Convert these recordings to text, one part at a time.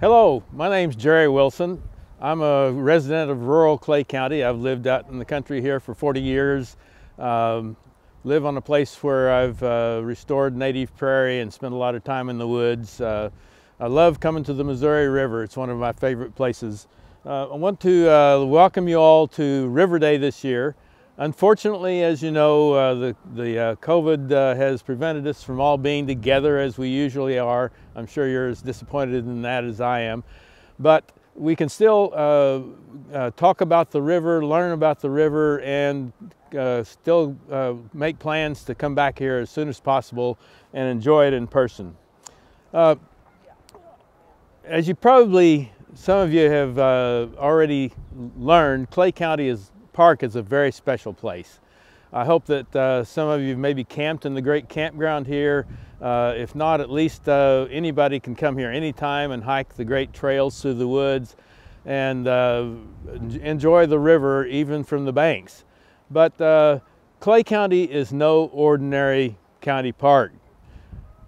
Hello, my name's Jerry Wilson. I'm a resident of rural Clay County. I've lived out in the country here for 40 years. Live on a place where I've restored native prairie and spent a lot of time in the woods. I love coming to the Missouri River. It's one of my favorite places. I want to welcome you all to River Day this year. Unfortunately, as you know, the COVID has prevented us from all being together as we usually are. I'm sure you're as disappointed in that as I am. But we can still talk about the river, learn about the river, and still make plans to come back here as soon as possible and enjoy it in person. As you probably, some of you have already learned, Clay County Park is a very special place. I hope that some of you maybe camped in the great campground here. If not, at least anybody can come here anytime and hike the great trails through the woods and enjoy the river even from the banks. But Clay County is no ordinary county park.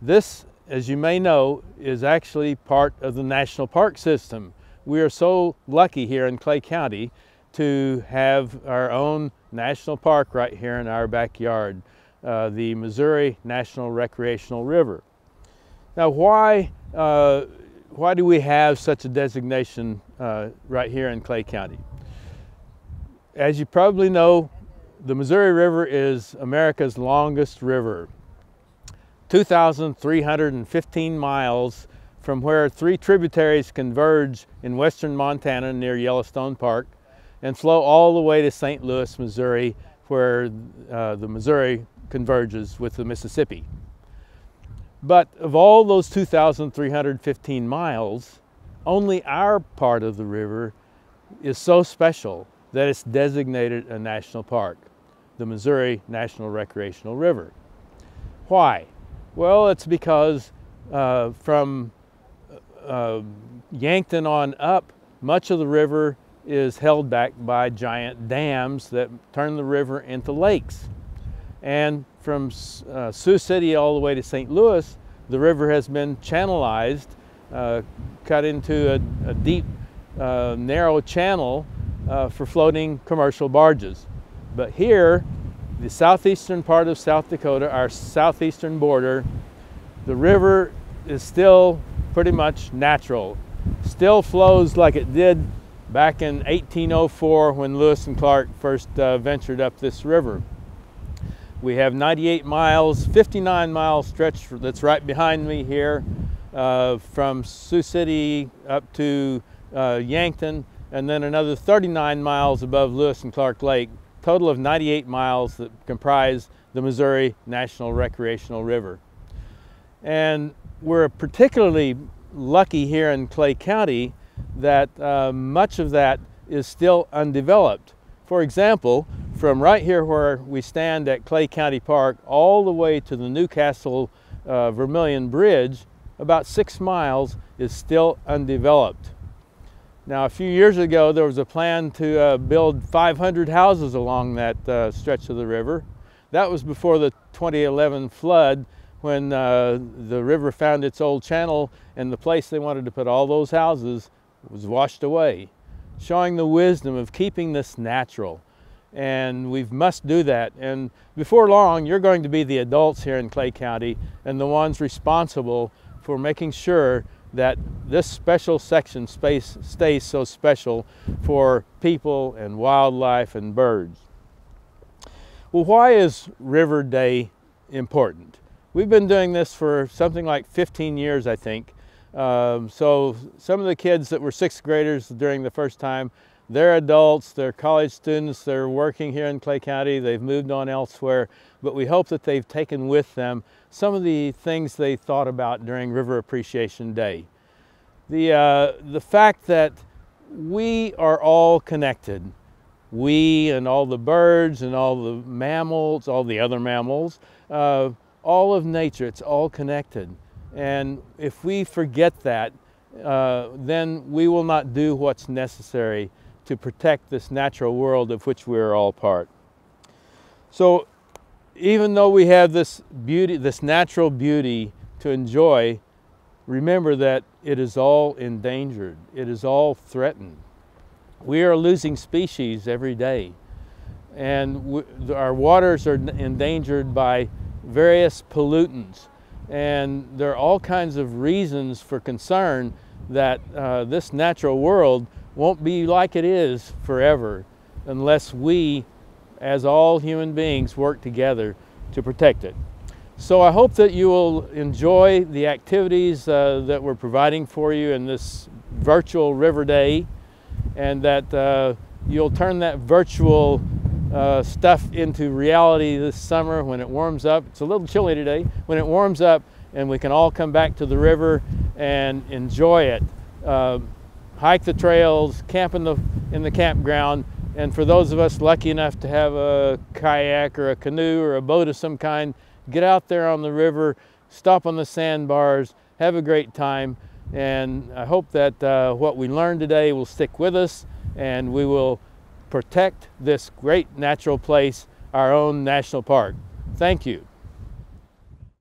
This, as you may know, is actually part of the national park system. We are so lucky here in Clay County to have our own national park right here in our backyard, the Missouri National Recreational River. Now, why do we have such a designation right here in Clay County? As you probably know, the Missouri River is America's longest river, 2,315 miles from where three tributaries converge in western Montana near Yellowstone Park, and flow all the way to St. Louis, Missouri, where the Missouri converges with the Mississippi. But of all those 2,315 miles, only our part of the river is so special that it's designated a national park, the Missouri National Recreational River. Why? Well, it's because from Yankton on up, much of the river is held back by giant dams that turn the river into lakes. And from Sioux City all the way to St. Louis, the river has been channelized, cut into a deep, narrow channel for floating commercial barges. But here, the southeastern part of South Dakota, our southeastern border, the river is still pretty much natural. Still flows like it did back in 1804 when Lewis and Clark first ventured up this river. We have 98 miles, 59 mile stretch that's right behind me here from Sioux City up to Yankton, and then another 39 miles above Lewis and Clark Lake, total of 98 miles that comprise the Missouri National Recreational River. And we're particularly lucky here in Clay County that much of that is still undeveloped. For example, from right here where we stand at Clay County Park all the way to the Newcastle Vermilion Bridge, about 6 miles is still undeveloped. Now, a few years ago there was a plan to build 500 houses along that stretch of the river. That was before the 2011 flood, when the river found its old channel and the place they wanted to put all those houses was washed away, showing the wisdom of keeping this natural. And we must do that. And before long, you're going to be the adults here in Clay County and the ones responsible for making sure that this special section space stays so special for people and wildlife and birds. Well, why is River Day important? We've been doing this for something like 15 years, I think. So some of the kids that were 6th graders during the first time, they're adults, they're college students, they're working here in Clay County, they've moved on elsewhere, but we hope that they've taken with them some of the things they thought about during River Appreciation Day. The fact that we are all connected. We and all the birds and all the mammals, all the other mammals, all of nature, it's all connected. And if we forget that, then we will not do what's necessary to protect this natural world of which we are all part. So even though we have this beauty, this natural beauty to enjoy, remember that it is all endangered. It is all threatened. We are losing species every day, and our waters are endangered by various pollutants, and there are all kinds of reasons for concern that this natural world won't be like it is forever unless we, as all human beings, work together to protect it. So I hope that you will enjoy the activities that we're providing for you in this virtual River Day, and that you'll turn that virtual stuff into reality this summer when it warms up. It's a little chilly today. When it warms up and we can all come back to the river and enjoy it. Hike the trails, camp in the campground, and for those of us lucky enough to have a kayak or a canoe or a boat of some kind, get out there on the river, stop on the sandbars, have a great time. And I hope that what we learned today will stick with us, and we will protect this great natural place, our own national park. Thank you.